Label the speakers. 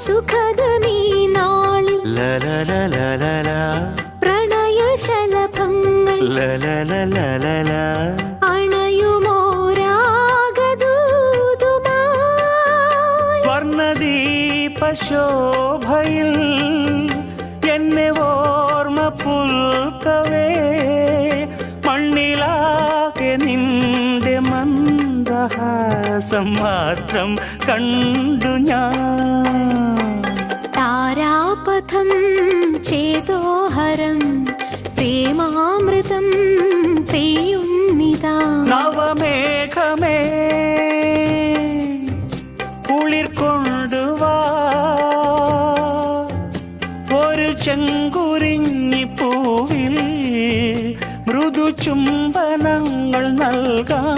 Speaker 1: സുഖദമീ നാളിൽ പ്രണയശലഭങ്ങൾ അണയുമോരാഗദൂതുമായി
Speaker 2: സ്വർണദീപശോഭയിൽ എന്നെ ഓർമ്മ പുൽക്കവേ മണ്ണിലാകെ നിന്റെ മന്ദഹാസം മാത്രം കണ്ടു ഞാൻ.
Speaker 1: താരാപഥം ചേതോഹരം പ്രേമാമൃതം പെയ്യുന്നിതാ.
Speaker 2: നവമേഘമേ കുളിർ കൊണ്ടുവാ ഒരു ചെങ്കുരിഞ്ഞി പൂവിൽ മൃദു ചുംബനങ്ങൾ നൽകാൻ.